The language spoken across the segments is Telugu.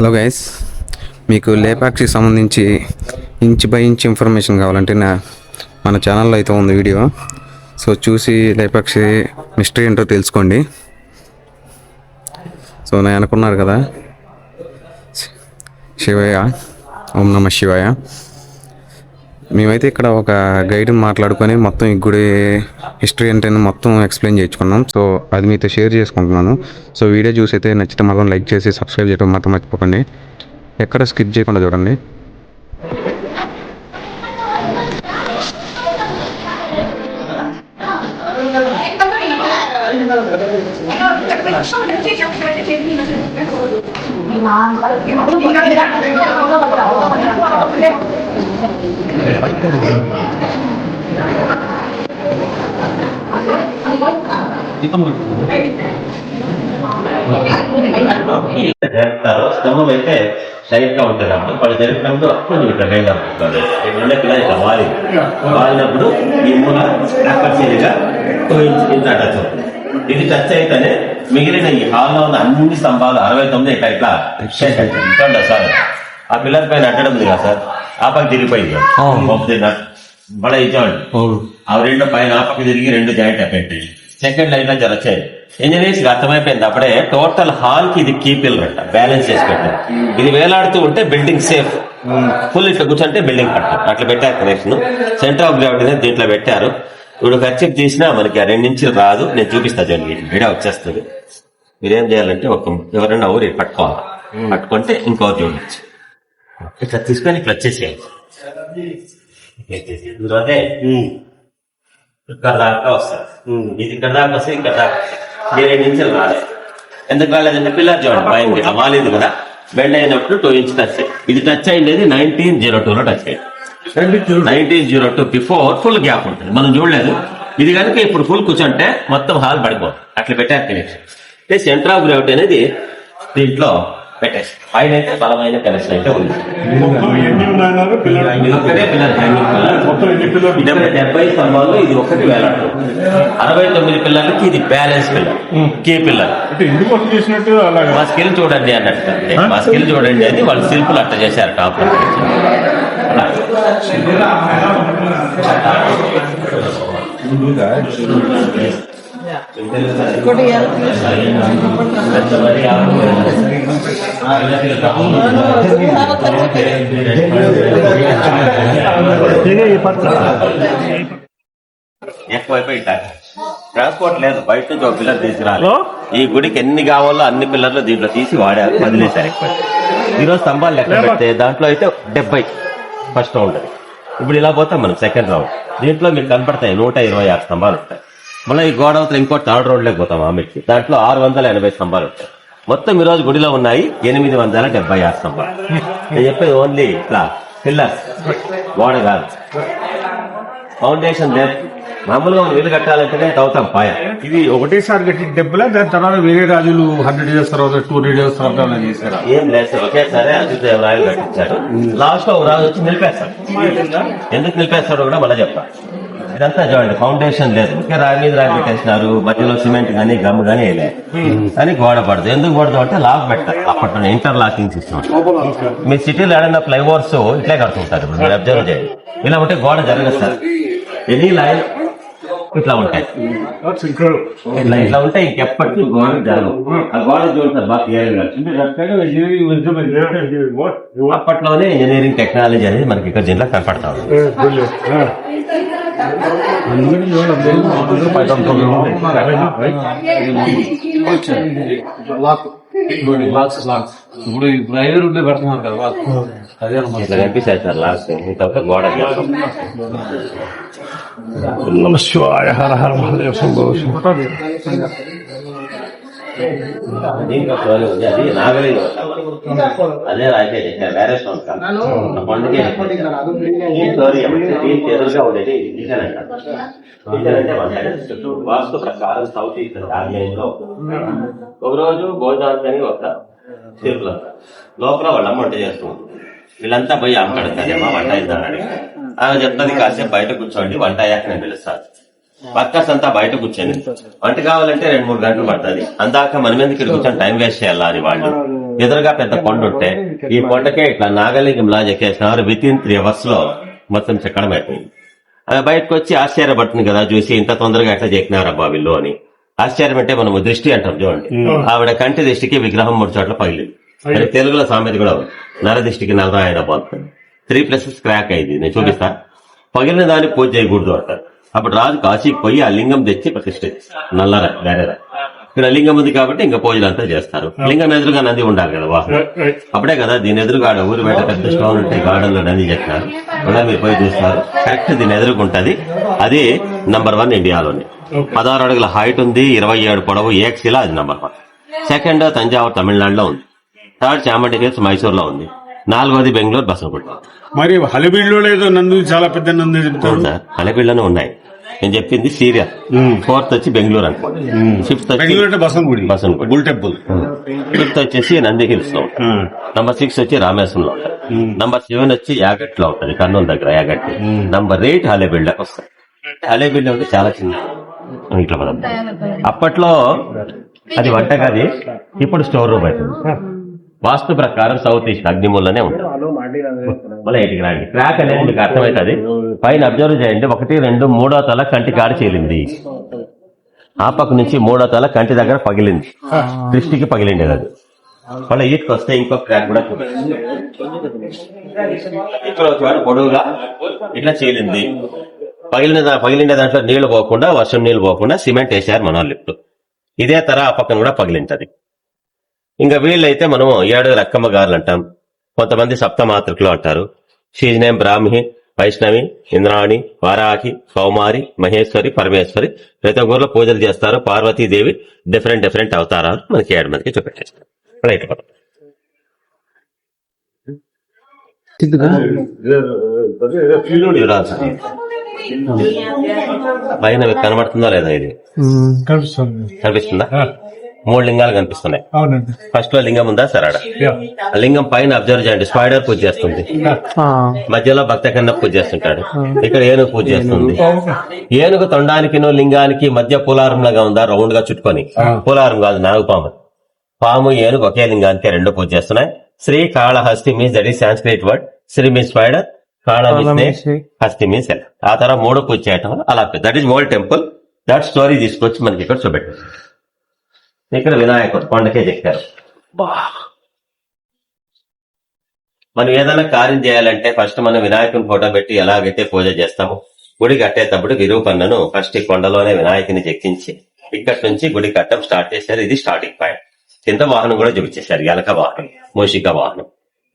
హలో గైస్, మీకు లేపాక్షికి సంబంధించి ఇంచ్ బై ఇంచ్ ఇన్ఫర్మేషన్ కావాలంటే మన ఛానల్లో అయితే ఉంది వీడియో. సో చూసి లేపాక్షి మిస్టరీ ఏంటో తెలుసుకోండి. సో నేను అనుకున్నారు కదా శివయ్య, ఓం నమ శివాయ. మేమైతే ఇక్కడ ఒక గైడ్ మాట్లాడుకొని మొత్తం ఈ గుడి హిస్టరీ అంటే మొత్తం ఎక్స్ప్లెయిన్ చేయించుకున్నాం. సో అది మీతో షేర్ చేసుకుంటున్నాను. సో వీడియో చూసి అయితే నచ్చితే మాత్రం లైక్ చేసి సబ్స్క్రైబ్ చేయడం మాత్రం మర్చిపోకండి. ఎక్కడ స్కిప్ చేయకుండా చూడండి. స్తంభం అయితే సైడ్ గా ఉంటుంది అప్పుడు వాళ్ళు జరిగినప్పుడు అప్పుడు ఇట్లా బయట ఇట్లా పిల్లలు ఇట్లా వాలినప్పుడు ఈ మూల ఆకర్షణగా టచ్ అవుతుంది. ఇది టచ్ అయితేనే మిగిలిన ఈ హాల్లో ఉన్న అన్ని స్తంభాలు 69 ఇట్లా ఇట్లా చూడండి సార్. ఆ పిల్లల పైన అడ్డడం ఉంది కదా సార్, ఆ పక్క తిరిగిపోయింది మళ్ళీ ఇచ్చామండి. ఆ రెండు పైన ఆ పక్క తిరిగి రెండు జాయింట్ అయిపోయింది. సెకండ్ లైన్ లో జరచాయి. ఇంజనీర్స్ అర్థమైపోయింది అప్పుడే టోటల్ హాల్ కి ఇది కీ పిల్లర్ అంట, బ్యాలెన్స్ చేసి పెట్టారు. ఇది వేలాడుతూ ఉంటే బిల్డింగ్ సేఫ్, ఫుల్ ఇట్లా కూర్చుంటే బిల్డింగ్ పట్టారు. అట్లా పెట్టారు కనెక్షన్. సెంటర్ ఆఫ్ గ్రావిటీ దీంట్లో పెట్టారు. ఇప్పుడు ఖర్చు తీసినా మనకి ఆ 2 ఇంచులు రాదు. నేను చూపిస్తా చూడండి, వీడియో వచ్చేస్తుంది. మీరేం చేయాలంటే ఎవరైనా ఊరి పట్టుకోవాలి, పట్టుకుంటే ఇంకోటి చూడొచ్చు. ఇట్లా తీసుకొని ఇట్లా వచ్చేసేయాలి. అదే ఇక్కడ దాకా వస్తారు. ఇది ఇక్కడ దాకా వస్తే ఇక్కడ దాకా 2 ఇంచులు రాలేదు. ఎందుకు రాలేదంటే పిల్లలు చూడండి పైన ఇట్లా వాలేదు కదా, బెండ్ అయినప్పుడు 2 ఇంచ్ టచ్. ఇది టచ్ అయ్యేది 1902 లో టచ్ అయ్యింది. 1902 బిఫోర్ ఫుల్ గ్యాప్ ఉంటుంది, మనం చూడలేదు. ఇది కనుక ఇప్పుడు ఫుల్ కూర్చుంటే మొత్తం హాల్ పడిపోతుంది. అట్లా పెట్టారు కనెక్షన్. అంటే సెంటర్ ఆఫ్ గ్రావిటీ అనేది దీంట్లో పెట్టేసి పైన అయితే బలమైన కనెక్షన్ అయితే ఉంది. 70 స్తంభాలు ఇది ఒకటి వేలాడు. 69 పిల్లలకి ఇది బ్యాలెన్స్ పిల్లర్, కీ పిల్లర్. మా స్కిల్ చూడండి అన్నట్టు, మా స్కిల్ చూడండి అని వాళ్ళు శిల్పులు అట్లా చేశారు. టాప్ ఎక్కువైపోయి ట్రాన్స్పోర్ట్ లేదు, బయట నుంచి ఒక పిల్లర్ తీసుకురాలి. ఈ గుడికి ఎన్ని కావాలో అన్ని పిల్లర్లు దీంట్లో తీసి వాడారు, వదిలేశారు. ఎక్కువ ఈరోజు స్తంభాలు లెక్క పెడితే దాంట్లో అయితే 70 ఫస్ట్ రౌండ్. ఇప్పుడు ఇలా పోతాం మనం సెకండ్ రౌండ్. దీంట్లో మీకు కనపడతాయి 126 స్తంభాలు ఉంటాయి. మళ్ళీ ఈ గోడ అవతల ఇంకో థర్డ్ రౌండ్ లేక పోతాం ఆమెకి, దాంట్లో 680 స్తంభాలు ఉంటాయి. మొత్తం ఈ రోజు గుడిలో ఉన్నాయి 876 స్తంభాలు. నేను చెప్పేది ఓన్లీ ఇట్లా పిల్లర్స్, గోడ కాదు. ఫౌండేషన్ లేదు. మామూలుగా మనం ఇల్లు కట్టాలంటేనే తవ్వుతాం పాయ. ఇది ఒకటేసారి కట్టి డెబ్బలా, దాని తర్వాత వేరే రాజులు 100 ఇయర్స్ తర్వాత 200 ఇయర్స్ తర్వాత చేశారు. ఏం లేదు సార్, ఒకేసారి అతిథేవరాయలు కట్టించారు. లాస్ట్ లో ఒక రాజు వచ్చి నిలిపేస్తాడు. ఎందుకు నిలిపేస్తాడో కూడా మళ్ళీ చెప్తా. ఇదంతా చూడండి, ఫౌండేషన్ లేదు, ఒకే రాయి మీద రాయి పెట్టేసినారు. మధ్యలో సిమెంట్ గానీ గమ్ గానీ వేయలేదు అని గోడ పడదు. ఎందుకు పడదు అంటే లాక్ పెట్టారు. అప్పట్లో ఇంటర్ లాకింగ్ సిస్టమ్. మీ సిటీలో ఏడైనా ఫ్లైఓవర్స్ ఇట్లే కడుతుంటారు, మీరు అబ్జర్వ్ చేయండి. ఇలా ఉంటే గోడ జరగదు సార్. ఎనీ లైన్ ఇట్లా ఉంటాయి, ఇట్లా ఉంటాయి. ఇంకెప్పటికీ గోడ జరగవు. ఆ గోడ చూడండి బాగా క్లియర్గా. అప్పట్లోనే ఇంజనీరింగ్ టెక్నాలజీ అనేది మనకి ఇక్కడ జిల్లా కనపడతా ఉంది. ఇప్పుడు ప్రైవేట్ ఉంటే పెడుతున్నారు కదా, అదే ఇట్లా కనిపిస్తాయి సార్. లాస్ట్ ఇంత గోడ నమ శివాయ, హర హర మహాదేవ శంభో. అది నాగలి, అదే రాజే వేరే పండుగ ఎదురుగా ఉండేది కిచెన్ అంట. కిచెన్ అంటే చుట్టూ వాస్తు ప్రకారం సౌత్ ఈస్ట్ ఆగ్నేయంలో ఒక రోజు భోజనానికి వస్తారు శిల్పులు. లోపల వాళ్ళ అమ్మ వంట చేస్తూ ఉంటుంది. వీళ్ళంతా పోయి అమ్మ కడతారేమో వంట అయిందని ఆమె చెప్తుంది, కాసేపు బయట కూర్చోండి, వంట అయ్యాక నేను పిలుస్తాను. వర్కర్స్ అంతా బయట కూర్చొని వంట కావాలంటే 2-3 గంటలు పడుతుంది. అందాక మనం ఎందుకు ఇక్కడ కూర్చొని టైం వేస్ట్ చేయాలా అని వాళ్ళు ఎదురుగా పెద్ద కొండ ఉంటే ఈ కొండకే ఇట్లా నాగలింగం లా చెక్కేసినారు. విత్ ఇన్ 3 hours లో మొత్తం చెక్కడం అయిపోయింది. ఆమె బయటకు వచ్చి ఆశ్చర్యపడుతుంది కదా చూసి, ఇంత తొందరగా ఎట్లా చెక్కినారబ్బా వీళ్ళు అని. ఆశ్చర్యం అంటే మనము దృష్టి అంటాం చూడండి. ఆవిడ కంటి దృష్టికి విగ్రహం 3 చోట్ల పగిలింది. అంటే తెలుగులో సామెత కూడా ఉంది, నర దృష్టికి నరదాయన బాగుంటుంది. 3 places క్రాక్ అయింది. నేను చూపిస్తా. పగిలిన దాన్ని పూజ చేయకూడదు అంటారు. అప్పుడు రాజు కాశీకి పోయి ఆ లింగం తెచ్చి ప్రతిష్ఠ చేస్తారు. నల్లర వేరే ఇక్కడ లింగం ఉంది కాబట్టి ఇంకా పూజలు అంతా చేస్తారు. లింగం ఎదురుగా నంది ఉండాలి కదా వాహనం. అప్పుడే కదా దీని ఎదురుగా ఊరు బయట పెద్ద స్టోన్ ఉంటే గార్డెన్ లో నంది చెప్తున్నారు. అలా మీరు పోయి చూస్తారు. కరెక్ట్ దీని ఎదురుకుంటది. అది నంబర్ 1 ఇండియాలోనే. 16 అడుగుల హైట్ ఉంది, 27 పొడవు, ఏక్సిలా అది నంబర్ 1. సెకండ్ తంజావూరు తమిళనాడులో ఉంది. థర్డ్ చామండి హిల్స్ మైసూర్లో ఉంది. 4వది బెంగళూరు బసవగుంట. మరి హలిబిడ్లో లేదో నందు చాలా పెద్ద నంది చెప్తారు సార్ హలబిళ్ళలో ఉన్నాయి. నేను చెప్పింది సీరియల్. 4th వచ్చి బెంగళూరు అనుకోండి. 5th వచ్చి బెంగళూరు అంటే బసవగుడి బసవగుడి. Bull temple. 5th వచ్చేసి నంది హిల్స్ లో ఉంటుంది. నంబర్ 6 వచ్చి రామేశ్వరంలో ఉంటుంది. నంబర్ 7 వచ్చి యాగట్ లో ఉంటుంది, కర్నూలు దగ్గర యాగట్. నంబర్ 8 హలేబిళ్ళకి వస్తుంది. హలేబిళ్ళ అంటే చాలా చిన్న ఇట్లా మనం అప్పట్లో అది వంటగది, ఇప్పుడు స్టోర్ రూమ్ అవుతుంది. వాస్తు ప్రకారం సౌత్ ఈస్ట్ అగ్నిమూలనే ఉంటుంది. మళ్ళీ ఇంటికి రండి. క్రాక్ అనేది మీకు అర్థమవుతుంది. పైన అబ్జర్వ్ చేయండి. 1, 2, 3వ తల కంటి కాడ చీలింది. ఆ పక్క నుంచి 3వ తల కంటి దగ్గర పగిలింది. దృష్టికి పగిలిండేది అది. మళ్ళీ ఈటికి వస్తే ఇంకో క్రాక్ కూడా ఇక్కడ వచ్చేవాడు పొడవుగా ఇట్లా చీలింది. పగిలిన దాంట్లో నీళ్లు పోకుండా, వర్షం నీళ్లు పోకుండా సిమెంట్ వేసారు మన లిఫ్ట్. ఇదే తర ఆ పక్కన కూడా పగిలింటది. ఇంకా వీళ్ళైతే మనం 7 రక్కమ్మ గారులు అంటాం. కొంతమంది సప్తమాతృకులు అంటారు. షీజ్ నేమ్ బ్రాహ్మి, వైష్ణవి, ఇంద్రాణి, వారాహి, కౌమారి, మహేశ్వరి, పరమేశ్వరి. ప్రతి ఒక్కరిలో పూజలు చేస్తారు. పార్వతీదేవి డిఫరెంట్ అవతారాలు మనకి 7 మందికి చూపెట్టేస్తారు. రైట్ పైన మీకు కనబడుతుందా లేదా? ఇది కనిపిస్తుందా? 3 లింగాలు కనిపిస్తున్నాయి. అవునండి. ఫస్ట్ లో లింగం ఉందా సార్? ఆడ ఆ లింగం పైన అబ్జర్వ్ చేయండి. స్పైడర్ పూజ చేస్తుంది, మధ్యలో భక్త కన్నా పూజ చేస్తుంటాడు. ఇక్కడ ఏనుగు పూజ చేస్తుంది. ఏనుగు తొండానికి లింగానికి మధ్య పోలారం లాగా ఉందా, రౌండ్ గా చుట్టుకొని? పోలారం కాదు, నాగుపాము. పాము ఏనుగు ఒకే లింగానికి 2 పూజ చేస్తున్నాయి. Sri Kalahasti means that is Sanskrit word. Sri means spider, Kala means Hasti means ఎలా. ఆ తర్వాత 3 పూజ చేయటం అలా. That is old temple. That story తీసుకొచ్చి మనకి ఇక్కడ చూపెట్టారు. ఇక్కడ వినాయకుడు కొండకే చెక్కారు. మనం ఏదైనా కార్యం చేయాలంటే ఫస్ట్ మనం వినాయకుని ఫోటో పెట్టి ఎలాగైతే పూజ చేస్తాము, గుడి కట్టేటప్పుడు విరూపన్నను ఫస్ట్ ఈ కొండలోనే వినాయకుని చెక్కించి ఇక్కడి నుంచి గుడి కట్టడం స్టార్ట్ చేశారు. ఇది స్టార్టింగ్ పాయింట్. కింద వాహనం కూడా చూపించేశారు. ఎలక వాహనం, మూషిక వాహనం.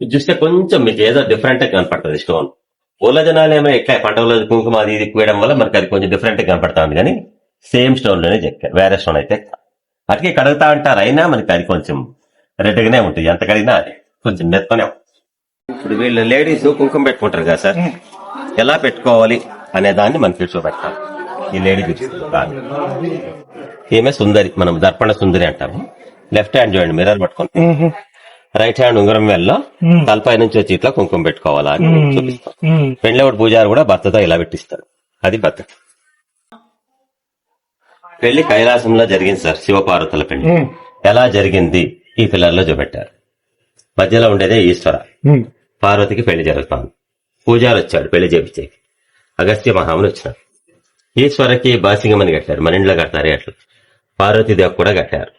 ఇది చూస్తే కొంచెం మీకు ఏదో డిఫరెంట్ గా కనపడుతుంది స్టోన్. ఊళ్ళ జనాలు ఏమో ఎట్లా పండుగలో కుంకుమ అది ఇది పూయడం వల్ల మనకి అది కొంచెం డిఫరెంట్ గా కనపడుతుంది. కానీ సేమ్ స్టోన్ లోనే చెక్కారు. వేరే స్టోన్ అయితే అటుకే కడుగుతా అంటారు. అయినా మనకి అది కొంచెం రెడ్ గానే ఉంటుంది. ఎంత కడిగినా అది కొంచెం మెత్తనే ఉంటుంది. ఇప్పుడు వీళ్ళు లేడీస్ కుంకుమ పెట్టుకుంటారు కదా సార్, ఎలా పెట్టుకోవాలి అనే దాన్ని మనకి చూపెట్టాలి. ఈ లేడీ చూపిస్తుంది. ఈమె సుందరి, మనం దర్పణ సుందరి అంటాము. లెఫ్ట్ హ్యాండ్ చూడండి, మిర్రర్ పట్టుకుంటాం. రైట్ హ్యాండ్ ఉంగరం వెళ్ళలో తలపై నుంచి వచ్చి ఇట్లా కుంకుమ పెట్టుకోవాలా అని చూపిస్తాం. పెండ్లవాడు పూజారి కూడా భర్తతో ఇలా పెట్టిస్తాడు. అది పద్ధతి. పెళ్లి కైలాసంలో జరిగింది సార్. శివపార్వతుల పెళ్లి ఎలా జరిగింది ఈ పిల్లల్లో చూపెట్టారు. మధ్యలో ఉండేదే ఈశ్వర. పార్వతికి పెళ్లి జరుగుతాను. పూజారి వచ్చాడు పెళ్లి చేపించేకి. అగస్త్య మహాముని వచ్చినాడు. ఈశ్వరకి బాసింగమని కట్టారు. మన ఇంట్లో కడతారే అట్లా పార్వతీదేవి కూడా కట్టారు.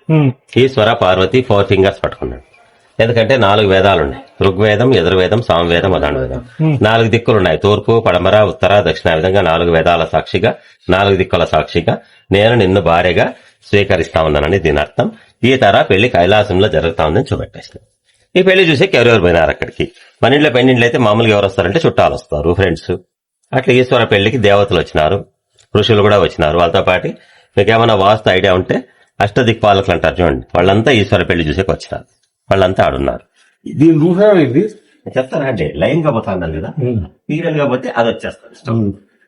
ఈశ్వర పార్వతి 4 fingers పట్టుకున్నాడు. ఎందుకంటే 4 వేదాలు ఉన్నాయి. ఋగ్వేదం, యజుర్వేదం, సామవేదం, అథర్వవేదం. 4 దిక్కులు ఉన్నాయి. తూర్పు, పడమర, ఉత్తర, దక్షిణ. విధంగా 4 వేదాల సాక్షిగా, 4 దిక్కుల సాక్షిగా నేను నిన్ను భార్యగా స్వీకరిస్తా ఉన్నానని దీని అర్థం. ఈ తర పెళ్లి కైలాసంలో జరుగుతా ఉందని చూపెట్టేసిన. ఈ పెళ్లి చూసి ఎవరెవరు పోయినారు అక్కడికి. మన ఇంట్లో పెళ్లిండ్లు అయితే మామూలుగా ఎవరు వస్తారంటే చుట్టాలు వస్తారు, ఫ్రెండ్స్. అట్లా ఈశ్వర పెళ్లికి దేవతలు వచ్చినారు, ఋషులు కూడా వచ్చినారు. వాళ్ళతో పాటు మీకు ఏమైనా వాస్తు ఐడియా ఉంటే అష్టదిక్పాలకులు అంటారు చూడండి, వాళ్ళంతా ఈశ్వర పెళ్లి చూసేకి వచ్చినారు. వాళ్ళంతా ఆడున్నారు. దీని రూపేమైంది చెప్తారా అంటే లైన్ గా పోతా అన్నారు కదా, సీరియల్ గా పోతే అది వచ్చేస్తారు.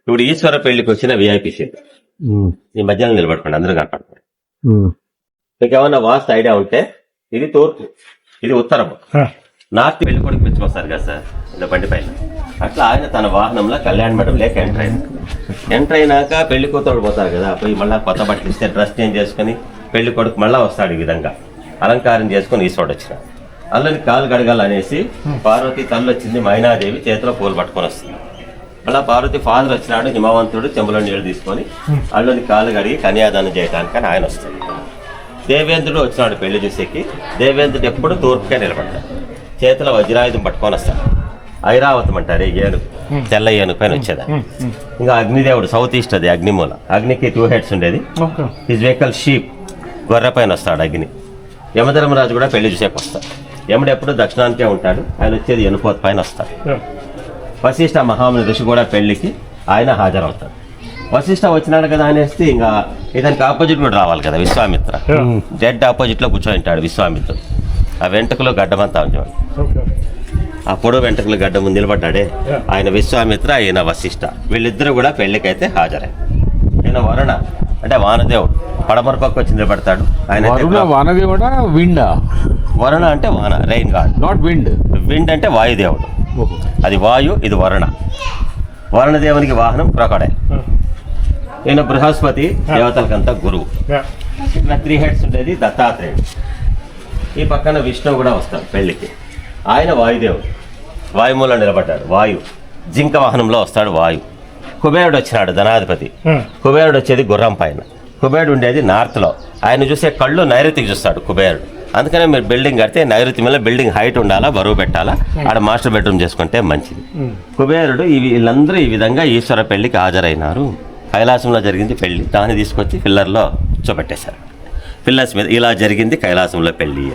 ఇప్పుడు ఈశ్వర పెళ్లికి వచ్చిన విఐపీ సీట్ ఈ మధ్యలో నిలబడుకోండి, అందరూ కనపడుకోండి. మీకు ఏమన్నా వాస్తు ఐడియా ఉంటే ఇది తూర్పు, ఇది ఉత్తరం. నార్త్ పెళ్లి కొడుకు మెచ్చుకొస్తారు కదా సార్ ఇలా బండి పైన. అట్లా ఆయన తన వాహనంలో కళ్యాణ మండపం లేక ఎంటర్ అయినాక పెళ్లి కూతురు పోతారు కదా, పోయి మళ్ళీ కొత్త బట్టలు ఇస్తే డ్రెస్ చేంజ్ చేసుకుని పెళ్లి కొడుకు మళ్ళా వస్తాడు. ఈ విధంగా అలంకారం చేసుకుని ఈశ్వరుడు వచ్చిన అల్లుని కాలు కడగాలనేసి పార్వతి తల్లి వచ్చింది, మైనాదేవి చేతిలో పూలు పట్టుకొని వస్తుంది. అలా పార్వతి ఫాదర్ వచ్చినాడు హిమవంతుడు, చెంబులో నీళ్లు తీసుకొని అల్లుని కాలు కడిగి కన్యాదానం చేయడానికి ఆయన వస్తాడు. దేవేంద్రుడు వచ్చినాడు పెళ్లి చూసేకి. దేవేంద్రుడు ఎప్పుడు తూర్పుకే నిలబడతాడు, చేతిలో వజ్రాయుధం పట్టుకొని వస్తాడు. ఐరావతం అంటారు ఈ ఏనుగు, తెల్ల ఏనుగు పైన వచ్చేదా. ఇంకా అగ్నిదేవుడు సౌత్ ఈస్ట్, అది అగ్నిమూల. అగ్నికి 2 heads ఉండేది. హిజ్ వెహికల్ షీప్, గొర్రె పైన వస్తాడు అగ్ని. యమధర్మరాజు కూడా పెళ్లి చూసేకి వస్తాడు. యముడు ఎప్పుడు దక్షిణానికే ఉంటాడు, ఆయన వచ్చేది ఎనుపోత పైన వస్తాడు. వశిష్ఠ మహాముని ఋషి కూడా పెళ్లికి ఆయన హాజరవుతాడు. వశిష్ఠ వచ్చినాడు కదా అనేసి ఇంకా ఇతనికి ఆపోజిట్ కూడా రావాలి కదా, విశ్వామిత్ర. డెడ్ ఆపోజిట్ లో కూర్చొని ఉంటాడు విశ్వామిత్రుడు. ఆ వెంట్రుకలో గడ్డమంతా ఉంచేవాడు. ఆ పొడవు వెంట్రుకలు గడ్డ ముందు నిలబడ్డాడే ఆయన విశ్వామిత్ర, ఆయన వశిష్ఠ. వీళ్ళిద్దరూ కూడా పెళ్లికైతే హాజరై. ఈయన వరుణ అంటే వానదేవుడు, పడమర పక్క వచ్చి నిలబడతాడు. ఆయన వానదేవుడా విండా? వరుణ అంటే వాన, rain God. Not wind. Wind అంటే వాయుదేవుడు, అది వాయు, ఇది వరుణ. వరుణదేవునికి వాహనం క్రొకడైల్. ఈయన బృహస్పతి, దేవతలకంతా గురువు. ఇక్కడ 3 heads ఉండేది దత్తాత్రేయుడు. ఈ పక్కన విష్ణువు కూడా వస్తాడు పెళ్లికి. ఆయన వాయుదేవుడు, వాయుమూల నిలబడ్డాడు. వాయు జింక వాహనంలో వస్తాడు వాయు. కుబేరుడు వచ్చినాడు ధనాధిపతి. కుబేరుడు వచ్చేది గుర్రం పైన. కుబేరుడు ఉండేది నార్త్లో. ఆయన చూసే కళ్ళు నైరుతికి చూస్తాడు కుబేరుడు. అందుకనే మీరు బిల్డింగ్ కడితే నైరుతి మీద బిల్డింగ్ హైట్ ఉండాలా, బరువు పెట్టాలా, ఆడ మాస్టర్ బెడ్రూమ్ చేసుకుంటే మంచిది. కుబేరుడు వీళ్ళందరూ ఈ విధంగా ఈశ్వర పెళ్లికి హాజరైనారు. కైలాసంలో జరిగింది పెళ్లి, దాన్ని తీసుకొచ్చి పిల్లర్లో కూర్చోబెట్టేశారు. పిల్లర్స్ మీద ఇలా జరిగింది కైలాసంలో పెళ్లి.